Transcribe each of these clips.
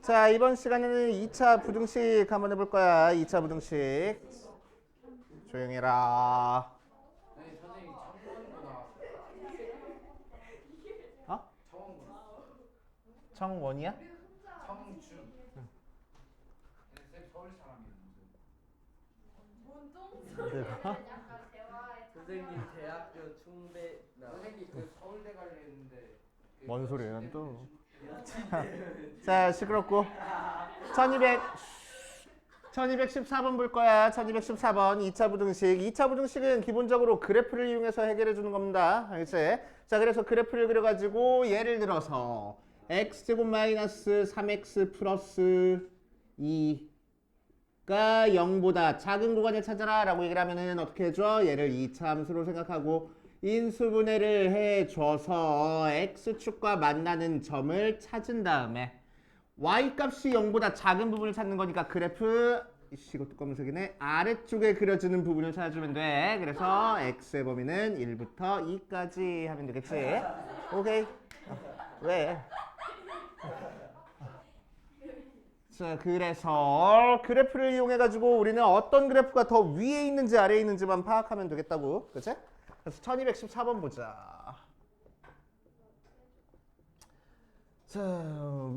자, 이번 시간에는 2차 부등식 한번 해볼 거야. 2차 부등식. 조용히 해라. 아니 선생님 청원보다 어? 청원보다 청원이야? 청준. 쌤 서울 사람이었는데. 내가? 선생님 대학교 충대 선생님 그 서울대 가려 했는데. 뭔 소리야 또. 자, 시끄럽고. 1214번 볼 거야. 1214번 2차 부등식. 2차 부등식은 기본적으로 그래프를 이용해서 해결해 주는 겁니다. 알겠지? 자, 그래서 그래프를 그려가지고 예를 들어서 x제곱 마이너스 3x 플러스 2가 0보다 작은 구간을 찾아라 라고 얘기를 하면은 어떻게 해줘? 얘를 2차 함수로 생각하고 인수분해를 해줘서 x축과 만나는 점을 찾은 다음에 y값이 0보다 작은 부분을 찾는 거니까 그래프 이것도 검은색이네. 아래쪽에 그려지는 부분을 찾아주면 돼. 그래서 x의 범위는 1부터 2까지 하면 되겠지. 오케이. 왜? 자, 그래서 그래프를 이용해 가지고 우리는 어떤 그래프가 더 위에 있는지 아래에 있는지만 파악하면 되겠다고. 그치? 그래서 1214번 보자. 자,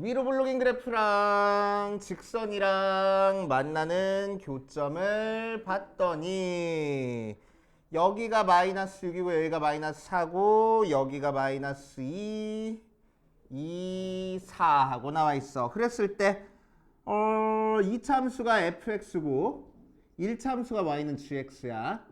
위로 블록인 그래프랑 직선이랑 만나는 교점을 봤더니 여기가 마이너스 6이고 여기가 마이너스 4고 여기가 마이너스 2, 2, 4 하고 나와 있어. 그랬을 때 2차 함수가 fx고 1차 함수가 y는 gx야.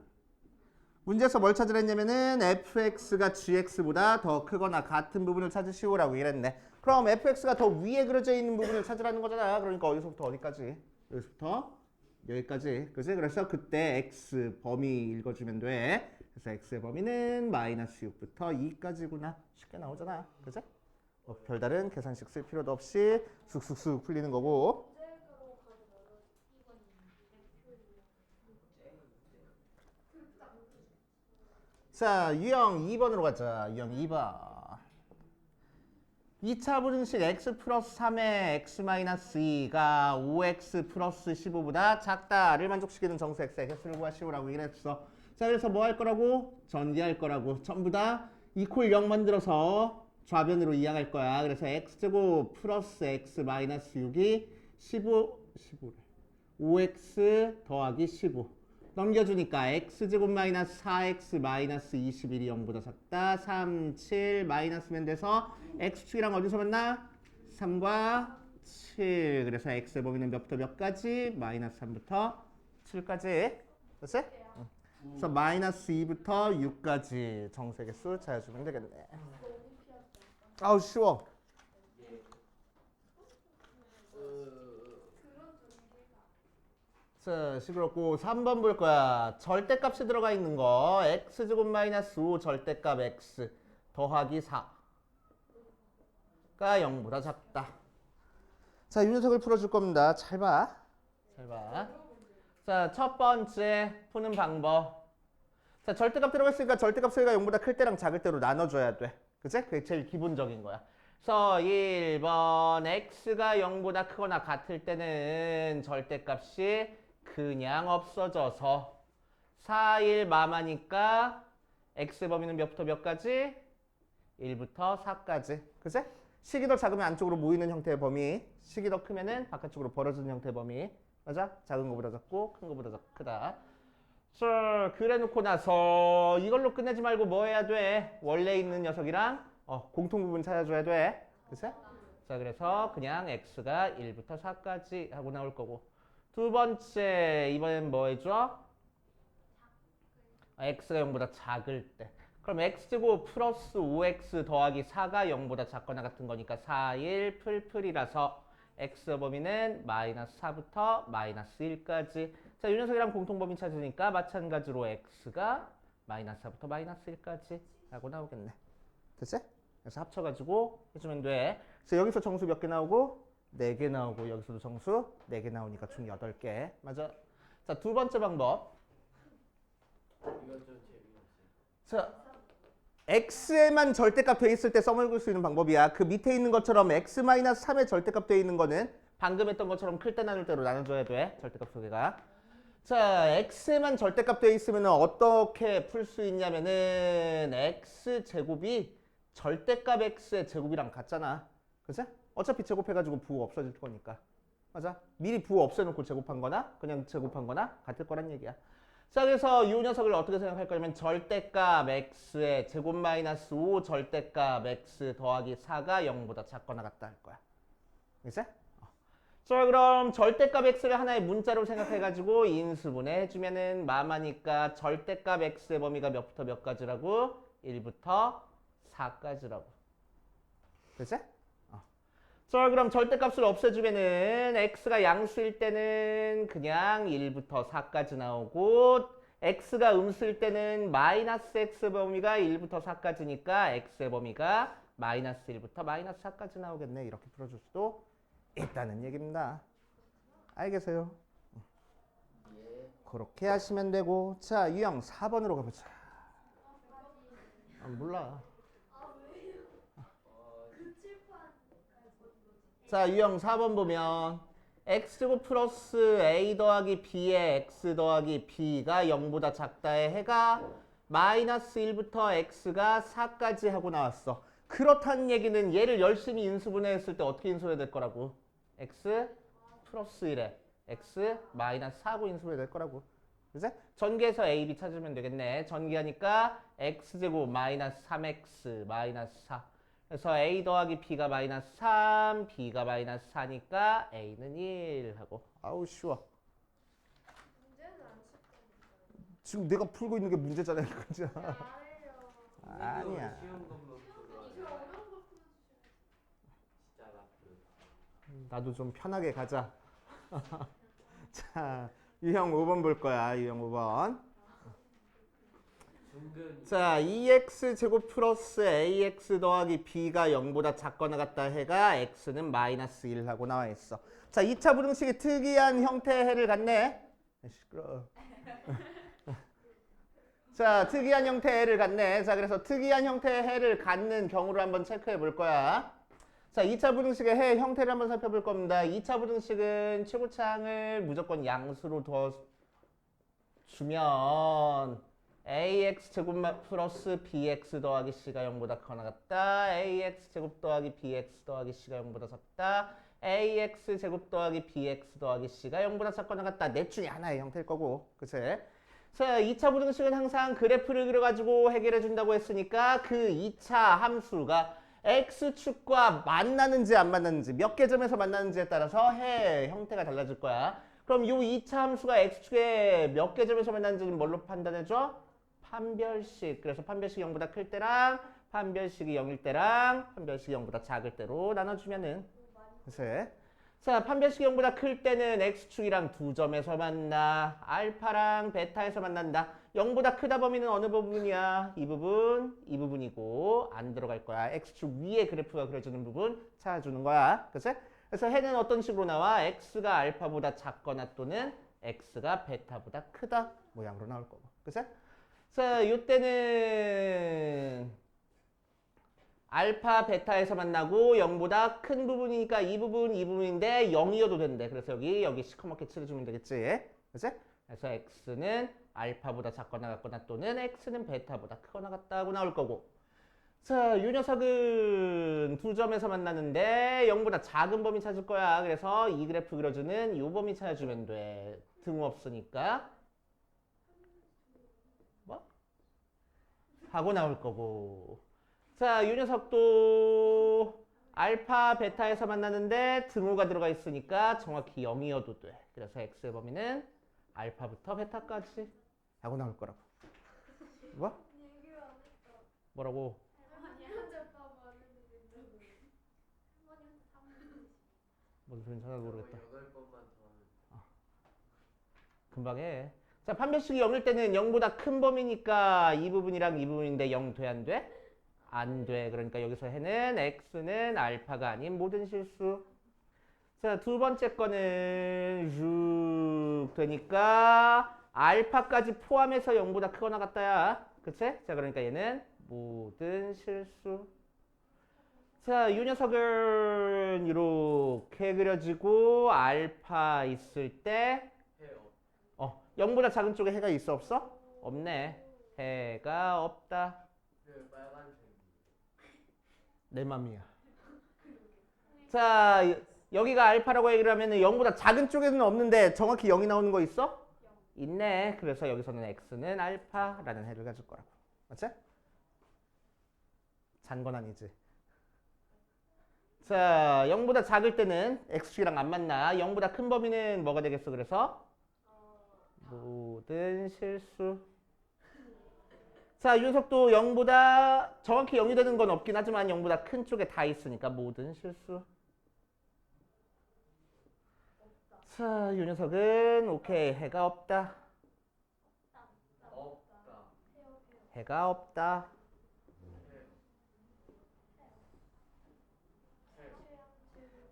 문제에서 뭘 찾으랬냐면은 fx가 gx보다 더 크거나 같은 부분을 찾으시오라고 이랬네. 그럼 fx가 더 위에 그려져 있는 부분을 찾으라는 거잖아. 그러니까 어디서부터 어디까지? 여기서부터 여기까지. 그치? 그래서 그때 x 범위 읽어주면 돼. 그래서 x의 범위는 마이너스 6부터 2까지구나. 쉽게 나오잖아. 그치? 별다른 계산식 쓸 필요도 없이 쑥쑥쑥 풀리는 거고. 자, 유형 2번으로 가자. 유형 2번. 2차 부등식 x 플러스 3의 x 마이너스 2가 5x 플러스 15보다 작다를 만족시키는 정수 x의 개수를 구하시오라고 얘기를 했어. 자, 그래서 뭐 할 거라고? 전개할 거라고. 전부 다 이퀄 0 만들어서 좌변으로 이항할 거야. 그래서 x제곱 플러스 x 마이너스 6이 15래. 5x 더하기 15. 넘겨주니까 x제곱 마이너스 4x 마이너스 21이 0보다 작다. 3, 7 마이너스면 돼서 x축이랑 어디서 만나? 3과 7. 그래서 x의 범위는 몇부터 몇까지? 마이너스 3부터 7까지. 됐지? 그래서 마이너스 2부터 6까지 정수의 개수 찾아주면 되겠네. 아우 쉬워. 자, 시끄럽고 3번 볼 거야. 절대값이 들어가 있는 거. x제곱 마이너스 5 절대값 x 더하기 4가 0보다 작다. 자, 이 녀석을 풀어줄 겁니다. 잘 봐. 잘 봐. 자, 첫 번째 푸는 방법. 자, 절대값 들어가 있으니까 절대값 소리가 0보다 클 때랑 작을 때로 나눠줘야 돼. 그치? 그게 제일 기본적인 거야. 그래서 1번 x가 0보다 크거나 같을 때는 절대값이 그냥 없어져서 4, 1 마마니까 x 범위는 몇부터 몇까지? 1부터 4까지. 그치? 식이 더 작으면 안쪽으로 모이는 형태의 범위, 식이 더 크면은 바깥쪽으로 벌어지는 형태의 범위. 맞아? 작은 거보다 작고 큰 거보다 크다. 자, 그래 놓고 나서 이걸로 끝내지 말고 뭐 해야 돼? 원래 있는 녀석이랑 공통 부분 찾아줘야 돼. 그치? 자, 그래서 그냥 x가 1부터 4까지 하고 나올 거고. 두 번째, 이번엔 뭐 해줘? x가 0보다 작을 때. 그럼 x제곱 플러스 5x 더하기 4가 0보다 작거나 같은 거니까 4, 1 풀풀이라서 x 범위는 마이너스 4부터 마이너스 1까지. 자, 이 녀석이랑 공통범위 찾으니까 마찬가지로 x가 마이너스 4부터 마이너스 1까지 하고 나오겠네. 됐지? 그래서 합쳐가지고 해주면 돼. 그래서 여기서 정수 몇 개 나오고? 4개 나오고 여기서도 정수 4개 나오니까 총 8개. 맞아? 자, 두 번째 방법. 이건 좀 재미없어요. 자, x에만 절대값 돼 있을 때 써먹을 수 있는 방법이야. 그 밑에 있는 것처럼 x-3의 절대값 돼 있는 거는 방금 했던 것처럼 클 때 나눌 때로 나눠줘야 돼. 절대값 소개가. 자, x만 절대값 돼 있으면 어떻게 풀 수 있냐면은 x 제곱이 절대값 x의 제곱이랑 같잖아. 그치? 어차피 제곱해가지고 부호 없어질 거니까. 맞아? 미리 부호 없애놓고 제곱한 거나 그냥 제곱한 거나 같을 거란 얘기야. 자, 그래서 이 녀석을 어떻게 생각할 거냐면 절대값 x의 제곱 마이너스 5 절대값 x 더하기 4가 0보다 작거나 같다 할 거야. 그치? 자, 그럼 절대값 x를 하나의 문자로 생각해가지고 인수분해 해주면은 마마니까 절대값 x의 범위가 몇부터 몇까지라고? 1부터 4까지라고. 그치? 자, 그럼 절대값을 없애주면은 x가 양수일 때는 그냥 1부터 4까지 나오고 x가 음수일 때는 마이너스 x 범위가 1부터 4까지니까 x의 범위가 마이너스 1부터 마이너스 4까지 나오겠네. 이렇게 풀어줄 수도 있다는 얘기입니다. 알겠어요? 그렇게 하시면 되고. 자, 유형 4번으로 가보자. 몰라. 자, 유형 4번 보면 x제곱 플러스 a 더하기 b의 x 더하기 b가 0보다 작다의 해가 마이너스 1부터 x가 4까지 하고 나왔어. 그렇다는 얘기는 얘를 열심히 인수분해했을 때 어떻게 인수해야 될 거라고? x 플러스 1에 x 마이너스 4고 인수해야 될 거라고. 그치? 전개해서 a, b 찾으면 되겠네. 전개하니까 x제곱 마이너스 3x 마이너스 4. 그래서 a 더하기 b가 마이너스 3, b가 마이너스 4니까 a는 1 하고. 아우 쉬워. 지금 내가 풀고 있는 게 문제잖아요. 그죠? 아니야. 쉬운 것만 풀어. 진짜 나도 좀 편하게 가자. 자, 유형 5번 볼 거야. 유형 5번. 자, 2x 제곱 플러스 ax 더하기 b가 0보다 작거나 같다 해가 x는 마이너스 1 하고 나와 있어. 자, 2차 부등식이 특이한 형태의 해를 갖네. 시끄러워. 자, 특이한 형태의 해를 갖네. 자, 그래서 특이한 형태의 해를 갖는 경우를 한번 체크해 볼 거야. 자, 2차 부등식의 해 형태를 한번 살펴볼 겁니다. 2차 부등식은 최고차항을 무조건 양수로 더 주면 ax 제곱 플러스 bx 더하기 c가 0보다 크거나 같다. ax 제곱 더하기 bx 더하기 c가 0보다 작다. ax 제곱 더하기 bx 더하기 c가 0보다 작거나 같다. 넷 중에 하나의 형태일 거고. 그치? 자, 2차 부등식은 항상 그래프를 그려가지고 해결해 준다고 했으니까 그 2차 함수가 x축과 만나는지 안 만나는지 몇 개 점에서 만나는지에 따라서 해 형태가 달라질 거야. 그럼 이 2차 함수가 x축에 몇 개 점에서 만나는지는 뭘로 판단해줘? 판별식. 그래서 판별식이 0보다 클 때랑 판별식이 0일 때랑 판별식이 0보다 작을 때로 나눠주면은. 그치? 자, 판별식이 0보다 클 때는 x축이랑 두 점에서 만나. 알파랑 베타에서 만난다. 0보다 크다 범위는 어느 부분이야? 이 부분, 이 부분이고 안 들어갈 거야. x축 위에 그래프가 그려지는 부분 찾아주는 거야. 그치? 그래서 해는 어떤 식으로 나와? x가 알파보다 작거나 또는 x가 베타보다 크다 모양으로 나올 거고. 그치? 자, 이때는 알파, 베타에서 만나고 0보다 큰 부분이니까 이 부분, 이 부분인데 0이어도 된대. 그래서 여기 시커멓게 칠해주면 되겠지. 그치? 그래서 x는 알파보다 작거나 같거나 또는 x는 베타보다 크거나 같다고 나올 거고. 자, 이 녀석은 두 점에서 만나는데 0보다 작은 범위 찾을 거야. 그래서 이 그래프 그려주는 이 범위 찾아주면 돼. 등호 없으니까. 뭐? 하고 나올 거고. 자, 이 녀석도 알파, 베타에서 만나는데 등호가 들어가 있으니까 정확히 0이어도 돼. 그래서 x의 범위는 알파부터 베타까지 하고 나올 거라고. 뭐? 뭐라고? 뭔 소리인지 하나도 모르겠다. 8번만 더 하면. 금방 해. 자, 판별식이 0일 때는 0보다 큰 범위니까 이 부분이랑 이 부분인데 0 돼, 안 돼? 안 돼. 그러니까 여기서 해는 x는 알파가 아닌 모든 실수. 자, 두 번째 거는 쭉 되니까 알파까지 포함해서 0보다 크거나 같다야. 그치? 자, 그러니까 얘는 모든 실수. 자, 이 녀석은 이렇게 이렇게 그려지고 알파 있을 때 해요. 0보다 작은 쪽에 해가 있어 없어? 없네. 해가 없다. 그 빨간색. 내 맘이야. 자, 여기가 알파라고 얘기를 하면 0보다 작은 쪽에는 없는데 정확히 0이 나오는 거 있어? 있네. 그래서 여기서는 x는 알파라는 해를 가질 거라고. 맞지? 잔 건 아니지. 자, 0보다 작을 때는 x축이랑 안 만나. 0보다 큰 범위는 뭐가 되겠어? 그래서 모든 실수. 자, 이 녀석도 0보다 정확히 0이 되는 건 없긴 하지만 0보다 큰 쪽에 다 있으니까 모든 실수. 자, 이 녀석은 오케이. 해가 없다. 없다. 해가 없다.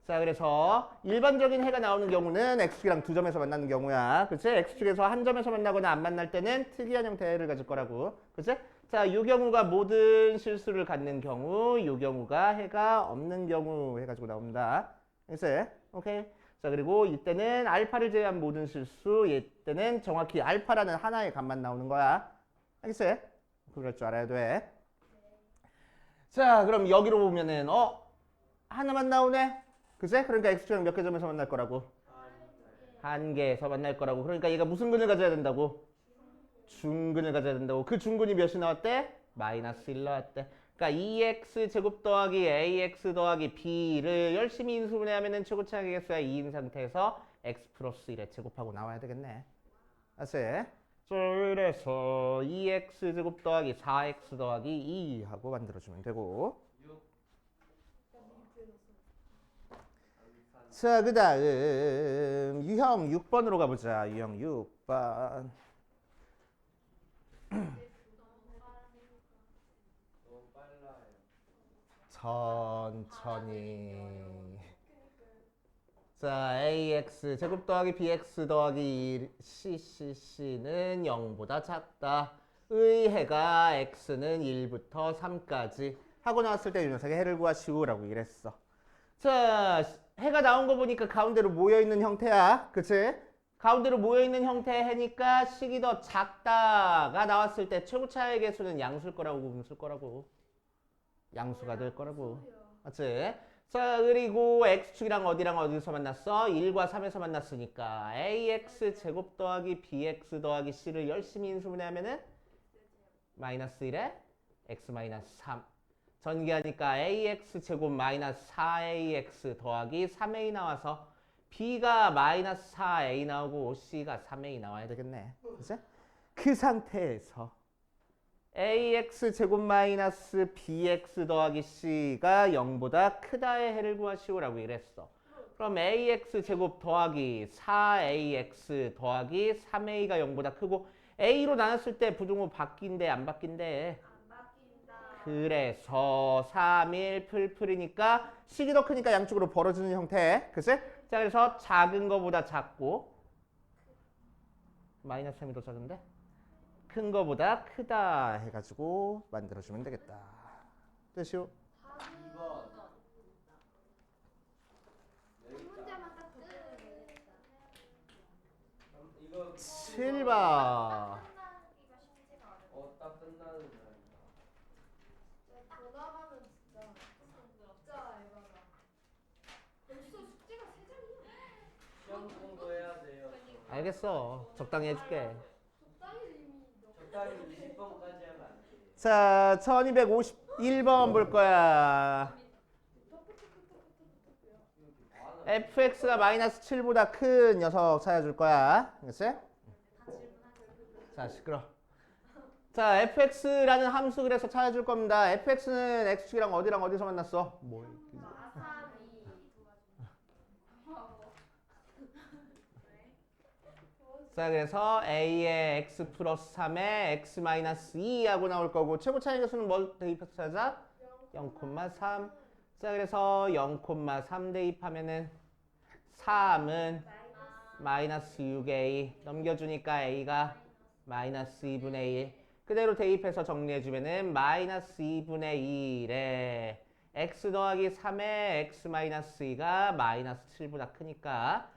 자, 그래서 일반적인 해가 나오는 경우는 x축이랑 두 점에서 만나는 경우야. 그치? x축에서 한 점에서 만나거나 안 만날 때는 특이한 형태의 해를 가질 거라고. 그치? 자, 이 경우가 모든 실수를 갖는 경우, 이 경우가 해가 없는 경우 해가지고 나옵니다. 알겠어요? 오케이. 자, 그리고 이때는 알파를 제외한 모든 실수, 이때는 정확히 알파라는 하나의 값만 나오는 거야. 알겠어요? 그럴 줄 알아야 돼. 자, 그럼 여기로 보면은 하나만 나오네. 그치? 그러니까 x축이랑 몇 개 점에서 만날 거라고? 한 개에서 만날 거라고. 그러니까 얘가 무슨 근을 가져야 된다고? 중근을 가져야 된다고. 그 중근이 몇이 나왔대? 마이너스 1 나왔대. 그러니까 2x 제곱 더하기 ax 더하기 b를 열심히 인수분해하면은 최고차항의 개수가 2인 상태에서 x 플러스 1에 제곱하고 나와야 되겠네. 아세? 그래서 2x 제곱 더하기 4x 더하기 2 하고 만들어주면 되고. 6. 자, 그 다음 유형 6번으로 가보자. 유형 6번. 너무 빨라요. 천천히. 자, ax 제곱 더하기 bx 더하기 cc는 0보다 작다. 의 해가 x는 1부터 3까지 하고 나왔을 때 이 녀석의 해를 구하시오라고 이랬어. 자, 해가 나온 거 보니까 가운데로 모여있는 형태야. 그치? 가운데로 모여있는 형태의 해니까 식이 더 작다가 나왔을 때 최고차의 개수는 양수일 거라고 음수일 거라고. 양수가 될 거라고. 맞지? 자, 그리고 x축이랑 어디랑 어디서 만났어? 1과 3에서 만났으니까 ax 제곱 더하기 bx 더하기 c를 열심히 인수분해하면은 마이너스 1에 x 마이너스 3. 전개하니까 ax 제곱 마이너스 4ax 더하기 3a 나와서 b가 마이너스 4a 나오고 c가 3a 나와야 되겠네. 그치? 그 상태에서 ax 제곱 마이너스 bx 더하기 c가 0보다 크다의 해를 구하시오라고 이랬어. 그럼 ax 제곱 더하기 4ax 더하기 3a가 0보다 크고 a로 나눴을 때 부등호 바뀐대 안 바뀐대? 그래서 3, 1 풀풀이니까 식이 더 크니까 양쪽으로 벌어지는 형태. 그치? 자, 그래서 작은 거보다 작고 마이너스 3이 더 작은데? 큰 거보다 크다 해가지고 만들어주면 되겠다. 됐슈? 2번. 이거 7번. 딱 끝나는 날. 시험 공부해야 돼요. 알겠어. 적당히 해줄게. 적당히 20번까지 하면 안 돼. 자, 1251번 볼 거야. fx가 마이너스 7보다 큰 녀석 찾아줄 거야. 알겠지? 자, 시끄러. 자, fx라는 함수 그래서 찾아줄 겁니다. fx는 x축이랑 어디랑 어디서 만났어? 뭘? 자, 그래서 a의 x 플러스 3에 x 마이너스 2하고 나올 거고 최고 차이 개수는 뭘 대입해서 찾아? 0,3. 자, 그래서 0,3 대입하면은 3은 마이너스 6a 넘겨주니까 a가 마이너스 2분의 1. 그대로 대입해서 정리해주면은 마이너스 2분의 1에 x 더하기 3의 x 마이너스 2가 마이너스 7보다 크니까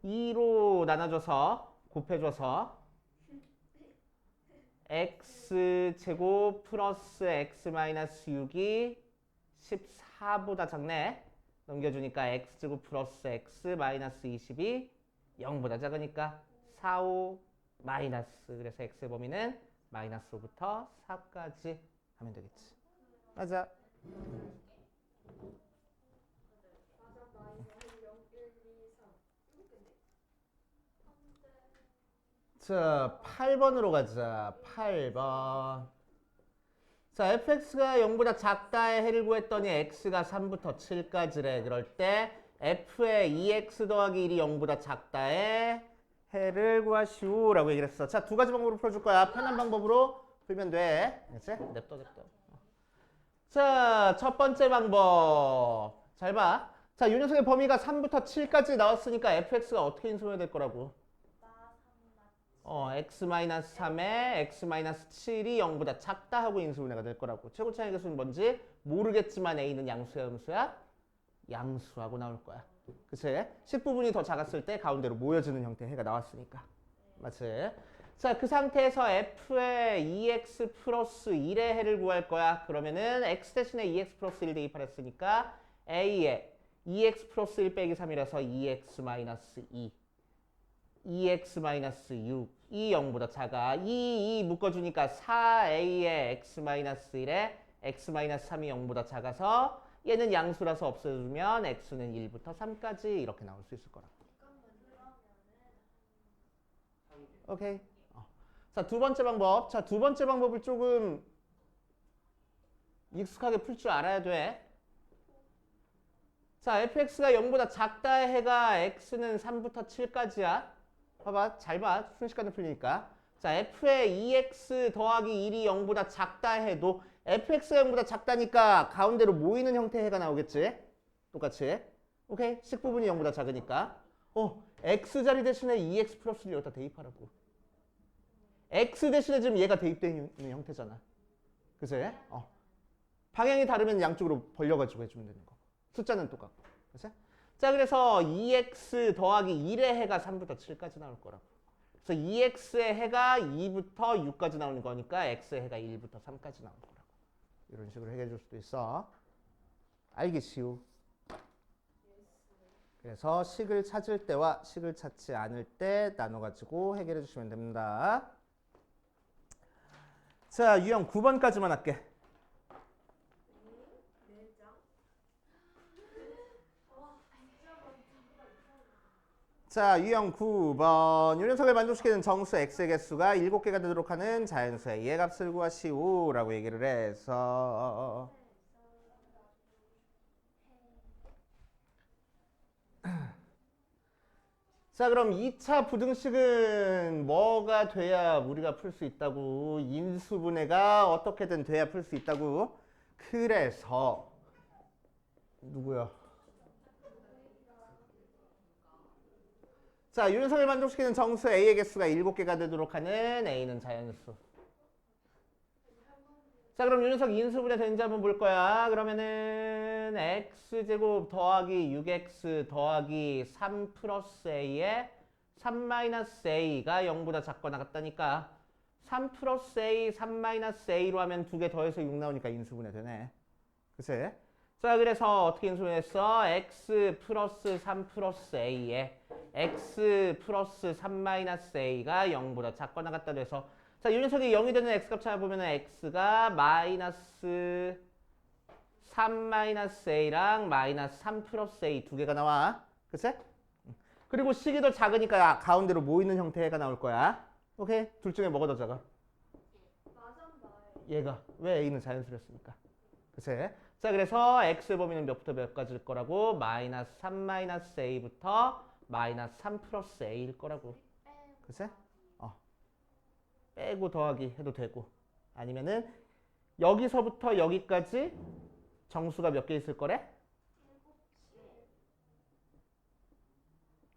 2로 나눠줘서 곱해줘서 x제곱 플러스 x 마이너스 6이 14보다 작네. 넘겨주니까 x제곱 플러스 x 마이너스 20이 0보다 작으니까 4, 5 마이너스. 그래서 x의 범위는 마이너스 5부터 4까지 하면 되겠지. 맞아. 자, 8번으로 가자. 8번. 자, fx가 0보다 작다의 해를 구했더니 x가 3부터 7까지래. 그럴 때 f의 2x 더하기 1이 0보다 작다의 해를 구하시오 라고 얘기를 했어. 자, 두 가지 방법으로 풀어줄 거야. 편한 방법으로 풀면 돼. 알겠지? 냅둬. 자, 첫 번째 방법. 잘 봐. 자, 이 녀석의 범위가 3부터 7까지 나왔으니까 fx가 어떻게 인수해야 될 거라고? x-3에 x-7이 0보다 작다 하고 인수분해가 될 거라고. 최고차의 개수는 뭔지 모르겠지만 a는 양수야 음수야? 양수하고 나올 거야. 그치? 10부분이 더 작았을 때 가운데로 모여지는 형태의 해가 나왔으니까. 맞지? 자, 그 상태에서 f의 2x 플러스 1의 해를 구할 거야. 그러면은 x 대신에 2x 플러스 1 대입하랬으니까 a에 2x 플러스 1 빼기 3이라서 2x 마이너스 2 2x-6이 0보다 작아. 2 묶어주니까 4a의 x-1에 x-3이 0보다 작아서 얘는 양수라서 없애주면 x는 1부터 3까지 이렇게 나올 수 있을 거라고. 오케이. 자, 두 번째 방법. 자, 두 번째 방법을 조금 익숙하게 풀 줄 알아야 돼. 자, fx가 0보다 작다의 해가 x는 3부터 7까지야. 봐봐, 잘 봐. 순식간에 풀리니까. 자, f의 2x 더하기 1이 0보다 작다 해도 fx가 0보다 작다니까 가운데로 모이는 형태의 해가 나오겠지? 똑같이. 오케이? 식부분이 0보다 작으니까. x자리 대신에 2x 플러스를 여기다 대입하라고. x 대신에 지금 얘가 대입되어 있는 형태잖아. 그치? 방향이 다르면 양쪽으로 벌려가지고 해주면 되는 거. 숫자는 똑같고. 그치? 자, 그래서 2x 더하기 1의 해가 3부터 7까지 나올 거라고. 그래서 2x의 해가 2부터 6까지 나오는 거니까 x의 해가 1부터 3까지 나올 거라고. 이런 식으로 해결해 줄 수도 있어. 알기 쉬우. 그래서 식을 찾을 때와 식을 찾지 않을 때 나눠가지고 해결해 주시면 됩니다. 자, 유형 9번까지만 할게. 자, 유형 9번. 이 녀석을 만족시키는 정수 x의 개수가 7개가 되도록 하는 자연수의 이의 값을 구하시오 라고 얘기를 해서 자, 그럼 2차 부등식은 뭐가 돼야 우리가 풀 수 있다고? 인수분해가 어떻게든 돼야 풀 수 있다고? 그래서 누구야? 자, 이 녀석을 만족시키는 정수 a의 개수가 7개가 되도록 하는 a는 자연수. 자, 그럼 이 녀석 인수분해 되는지 한번 볼 거야. 그러면은 x제곱 더하기 6x 더하기 3 플러스 a에 3 마이너스 a가 0보다 작거나 같다니까 3 플러스 a, 3 마이너스 a로 하면 2개 더해서 6 나오니까 인수분해 되네. 그치? 자, 그래서 어떻게 인수분해했어? x 플러스 3 플러스 a에 x 플러스 3 마이너스 a가 0보다 작거나 같다 돼서 자, 이 녀석이 0이 되는 x값 찾아보면 x가 마이너스 3 마이너스 a랑 마이너스 3 플러스 a 두 개가 나와. 그치? 그리고 식이 더 작으니까 가운데로 모이는 형태가 나올 거야. 오케이? 둘 중에 뭐가 더 작아? 얘가. 왜 a는 자연수였으니까. 그치? 자, 그래서 x의 범위는 몇부터 몇까지일 거라고? 마이너스 3 마이너스 a부터 마이너스 3 플러스 a일 거라고. 그치? 빼고 더하기 해도 되고 아니면은 여기서부터 여기까지 정수가 몇 개 있을 거래?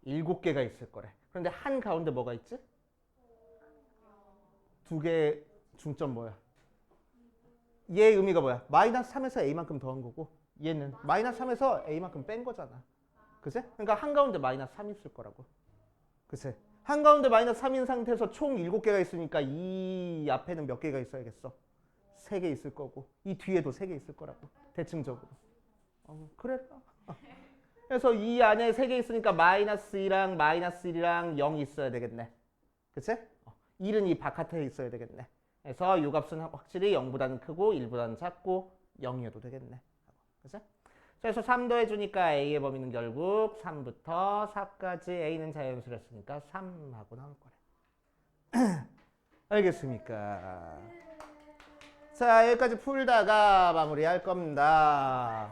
7개가 있을 거래. 그런데 한 가운데 뭐가 있지? 2개 중점 뭐야? 얘의 의미가 뭐야? 마이너스 3에서 a만큼 더한 거고 얘는 마이너스 3에서 a만큼 뺀 거잖아. 그치? 그러니까 한가운데 마이너스 3이 있을 거라고. 그치? 한가운데 마이너스 3인 상태에서 총 7개가 있으니까 이 앞에는 몇 개가 있어야겠어? 3개 있을 거고 이 뒤에도 3개 있을 거라고. 대칭적으로. 그래. 그래서 이 안에 3개 있으니까 마이너스 2랑 마이너스 1이랑 0이 있어야 되겠네. 그치? 1은 이 바깥에 있어야 되겠네. 그래서 이 값은 확실히 0보다는 크고 1보다는 작고 0이어도 되겠네. 그치? 그래서 3 더해주니까 a의 범위는 결국 3부터 4까지 a는 자연수랬으니까 3하고 나올 거래. 알겠습니까? 자, 여기까지 풀다가 마무리할 겁니다.